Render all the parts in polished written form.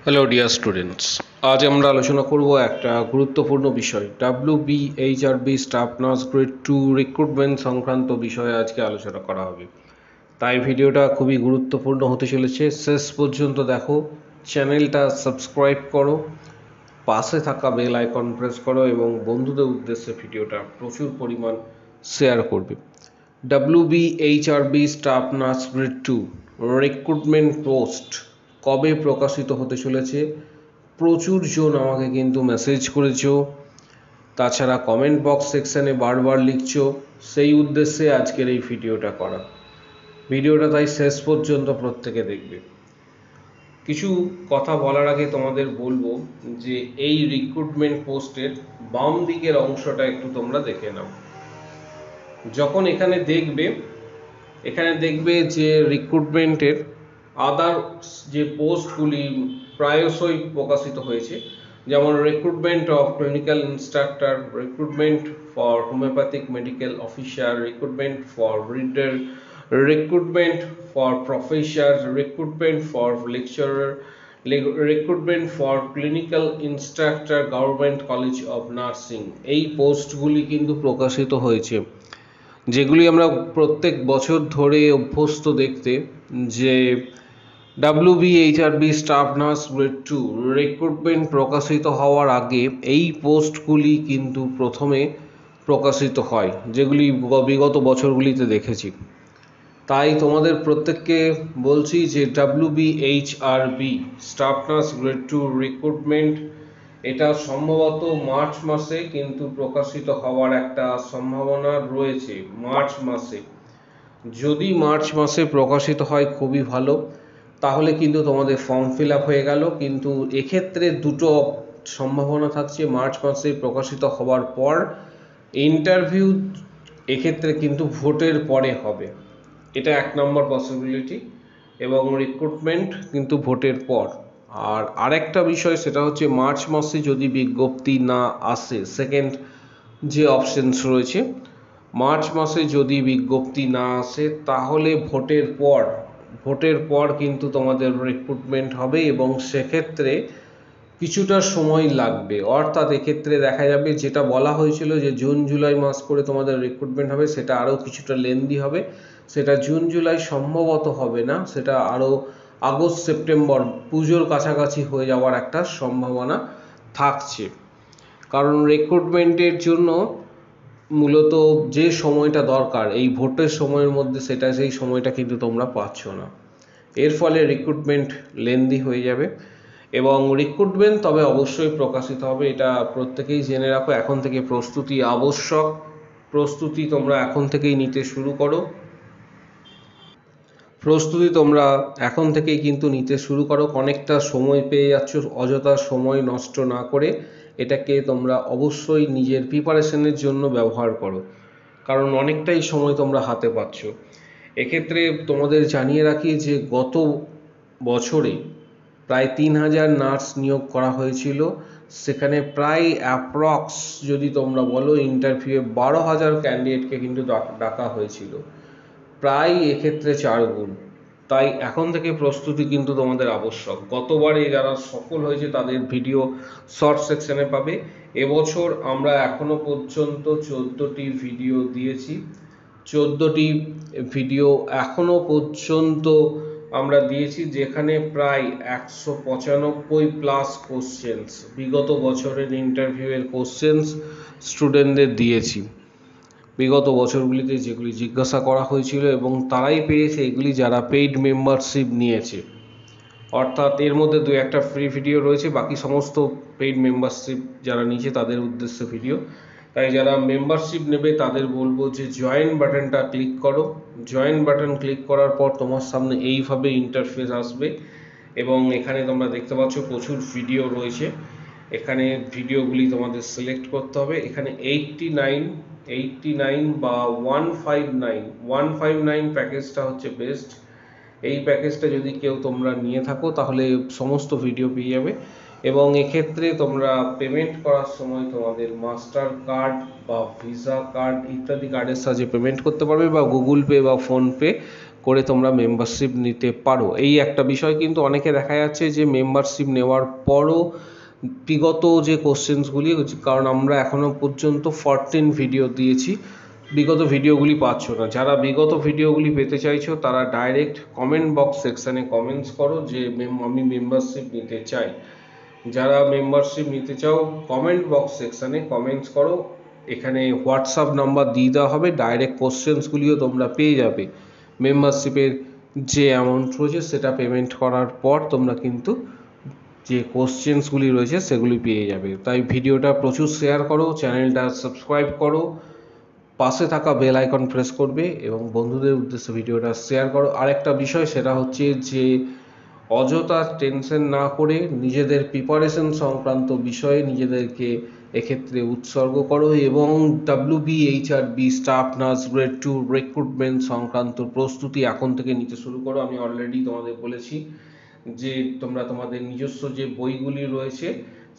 Hello dear students, আজ আমরা আলোচনা করব একটা গুরুত্বপূর্ণ বিষয় WBHRB staff nurse grade 2 recruitment সংক্রান্ত বিষয়ে আজকে আলোচনা করা হবে। তাই ভিডিওটা খুবই গুরুত্বপূর্ণ হতে চলেছে, শেষ পর্যন্ত দেখো, চ্যানেলটা সাবস্ক্রাইব করো, পাশে থাকা বেল আইকন প্রেস করো এবং বন্ধুদের উদ্দেশ্যে ভিডিওটা প্রচুর পরিমাণ শেয়ার করবে। WBHRB staff nurse grade 2 recruitment post কবে প্রকাশিত হতে চলেছে? প্রচুর জন আমাকে কিন্তু মেসেজ করেছো, তাছাড়া কমেন্ট বক্স সেকশানে বারবার লিখছো, সেই উদ্দেশ্যে আজকের এই ভিডিওটা করা। ভিডিওটা তাই শেষ পর্যন্ত প্রত্যেকে দেখবে। কিছু কথা বলার আগে তোমাদের বলবো যে এই রিক্রুটমেন্ট পোস্টের বাম দিকের অংশটা একটু তোমরা দেখে নাও। যখন এখানে দেখবে যে রিক্রুটমেন্টের আদার যে পোস্টগুলি প্রায়শই প্রকাশিত হয়েছে, যেমন recruitment of clinical instructor, recruitment for homeopathic medical officer, recruitment for breeder, recruitment for professor, recruitment for lecturer, recruitment for clinical instructor government college of nursing, এই পোস্টগুলি কিন্তু প্রকাশিত হয়েছে, যেগুলি আমরা প্রত্যেক বছর ধরে অভ্যস্ত দেখতে। যে WBHRB staff nurse grade 2 recruitment প্রকাশিত হওয়ার আগে এই পোস্টগুলি কিন্তু প্রথমে প্রকাশিত হয়, যেগুলি বিগত বছরগুলিতে দেখেছি। তাই তোমাদের প্রত্যেককে বলছি যে WBHRB staff nurse grade 2 recruitment, এটা সম্ভবত মার্চ মাসে কিন্তু প্রকাশিত হওয়ার একটা সম্ভাবনা রয়েছে। মার্চ মাসে, যদি মার্চ মাসে প্রকাশিত হয় খুবই ভালো, তাহলে কিন্তু তোমাদের ফর্ম ফিল আপ হয়ে গেল। কিন্তু এক্ষেত্রে দুটো সম্ভাবনা থাকছে, মার্চ মাসে প্রকাশিত হওয়ার পর ইন্টারভিউ এক্ষেত্রে কিন্তু ভোটের পরে হবে, এটা এক নম্বর পসিবিলিটি, এবং রিক্রুটমেন্ট কিন্তু ভোটের পর। আর আরেকটা বিষয়, সেটা হচ্ছে মার্চ মাসে যদি বিজ্ঞপ্তি না আসে, সেকেন্ড যে অপশনস রয়েছে, মার্চ মাসে যদি বিজ্ঞপ্তি না আসে তাহলে ভোটের পর কিন্তু তোমাদের রিক্রুটমেন্ট হবে, এবং সেক্ষেত্রে কিছুটা সময় লাগবে। অর্থাৎ এক্ষেত্রে দেখা যাবে যেটা বলা হয়েছিল যে জুন জুলাই মাস করে তোমাদের রিক্রুটমেন্ট হবে, সেটা আরও কিছুটা লেন্দি হবে। সেটা জুন জুলাই সম্ভবত হবে না, সেটা আরও আগস্ট সেপ্টেম্বর পুজোর কাছাকাছি হয়ে যাওয়ার একটা সম্ভাবনা থাকছে। কারণ রিক্রুটমেন্টের জন্য মূলত যে সময়টা দরকার এই ভোটের সময়ের মধ্যে, সেটা সেই সময়টা কিন্তু তোমরা পাচ্ছ না। এর ফলে রিক্রুটমেন্ট লেন্দি হয়ে যাবে, এবং রিক্রুটমেন্ট তবে অবশ্যই প্রকাশিত হবে, এটা প্রত্যেকেই জেনে রাখো। এখন থেকে প্রস্তুতি আবশ্যক, প্রস্তুতি তোমরা এখন থেকেই নিতে শুরু করো। প্রস্তুতি তোমরা এখন থেকেই কিন্তু নিতে শুরু করো, অনেকটা সময় পেয়ে যাচ্ছ, অযথা সময় নষ্ট না করে এটাকে তোমরা অবশ্যই নিজের প্রিপারেশনের জন্য ব্যবহার করো, কারণ অনেকটাই সময় তোমরা হাতে পাচ্ছ। এক্ষেত্রে তোমাদের জানিয়ে রাখি যে গত বছরে প্রায় 3000 নার্স নিয়োগ করা হয়েছিল, সেখানে প্রায় অ্যাপ্রক্স যদি তোমরা বলো ইন্টারভিউয়ে 12,000 ক্যান্ডিডেটকে কিন্তু ডাকা হয়েছিল, প্রায় এক্ষেত্রে 4 গুণ। তাই এখন থেকে প্রস্তুতি কিন্তু তোমাদের আবশ্যক। গতবারে যারা সফল হয়েছে তাদের ভিডিও শর্ট সেকশনে পাবে। এবছর আমরা এখনো পর্যন্ত 14টি ভিডিও দিয়েছি, 14টি ভিডিও এখনো পর্যন্ত আমরা দিয়েছি, যেখানে প্রায় 195 প্লাস কোশ্চেন্স, বিগত বছরের ইন্টারভিউয়ের কোশ্চেন্স স্টুডেন্টদের দিয়েছি, বিগত বছরগুলিতে যেগুলি জিজ্ঞাসা করা হয়েছিল, এবং তারাই পেয়েছে এগুলি যারা পেইড মেম্বারশিপ নিয়েছে। অর্থাৎ এর মধ্যে দু একটা ফ্রি ভিডিও রয়েছে, বাকি সমস্ত পেইড মেম্বারশিপ যারা নিয়েছে তাদের উদ্দেশ্যে ভিডিও। তাই যারা মেম্বারশিপ নেবে তাদের বলবো যে জয়েন বাটনটা ক্লিক করো। জয়েন বাটন ক্লিক করার পর তোমার সামনে এইভাবে ইন্টারফেস আসবে, এবং এখানে তোমরা দেখতে পাচ্ছ প্রচুর ভিডিও রয়েছে। এখানে ভিডিওগুলি তোমাদের সিলেক্ট করতে হবে। এখানে 89 বা 159 প্যাকেজটা হচ্ছে বেস্ট। এই প্যাকেজটা যদি কেউ তোমরা নিয়ে থাকো তাহলে সমস্ত ভিডিও পেয়ে যাবে, এবং এক্ষেত্রে তোমরা পেমেন্ট করার সময় তোমাদের মাস্টার কার্ড বা ভিসা কার্ড ইত্যাদি কার্ডের সাহায্যে পেমেন্ট করতে পারবে, বা গুগল পে বা ফোনপে করে তোমরা মেম্বারশিপ নিতে পারো। এই একটা বিষয় কিন্তু অনেকে দেখা যাচ্ছে যে মেম্বারশিপ নেওয়ার পরও বিগত যে কোশ্চেন্সগুলি, কারণ আমরা এখনো পর্যন্ত 14 ভিডিও দিয়েছি, বিগত ভিডিওগুলি পাচ্ছ না। যারা বিগত ভিডিওগুলি পেতে চাইছো তারা ডাইরেক্ট কমেন্ট বক্স সেকশানে কমেন্টস করো যে আমি মেম্বারশিপ নিতে চাই। যারা মেম্বারশিপ নিতে চাও কমেন্ট বক্স সেকশানে কমেন্টস করো, এখানে হোয়াটসঅ্যাপ নাম্বার দিয়ে দেওয়া হবে, ডাইরেক্ট কোশ্চেন্সগুলিও তোমরা পেয়ে যাবে। মেম্বারশিপের যে অ্যামাউন্ট রয়েছে সেটা পেমেন্ট করার পর তোমরা কিন্তু যে কোশ্চেন্সগুলি রয়েছে সেগুলি পেয়ে যাবে। তাই ভিডিওটা প্রচুর শেয়ার করো, চ্যানেলটা সাবস্ক্রাইব করো, পাশে থাকা বেল আইকন প্রেস করবে এবং বন্ধুদের উদ্দেশ্যে ভিডিওটা শেয়ার করো। আরেকটা বিষয় সেটা হচ্ছে যে অযথা টেনশন না করে নিজেদের প্রিপারেশন সংক্রান্ত বিষয়ে নিজেদেরকে এক্ষেত্রে উৎসর্গ করো এবং WBHRB staff nurse grade 2 recruitment সংক্রান্ত প্রস্তুতি এখন থেকে নিতে শুরু করো। আমি অলরেডি তোমাদের বলেছি যে তোমরা তোমাদের নিজস্ব যে বইগুলি রয়েছে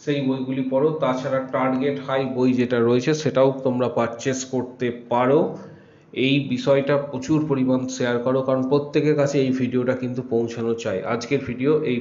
সেই বইগুলি পড়ো, তাছাড়া টার্গেট হাই বই যেটা রয়েছে সেটাও তোমরা পারচেস করতে পারো। এই বিষয়টা প্রচুর পরিমাণ শেয়ার করো, কারণ প্রত্যেকের কাছে এই ভিডিওটা কিন্তু পৌঁছানো চাই। আজকের ভিডিও এই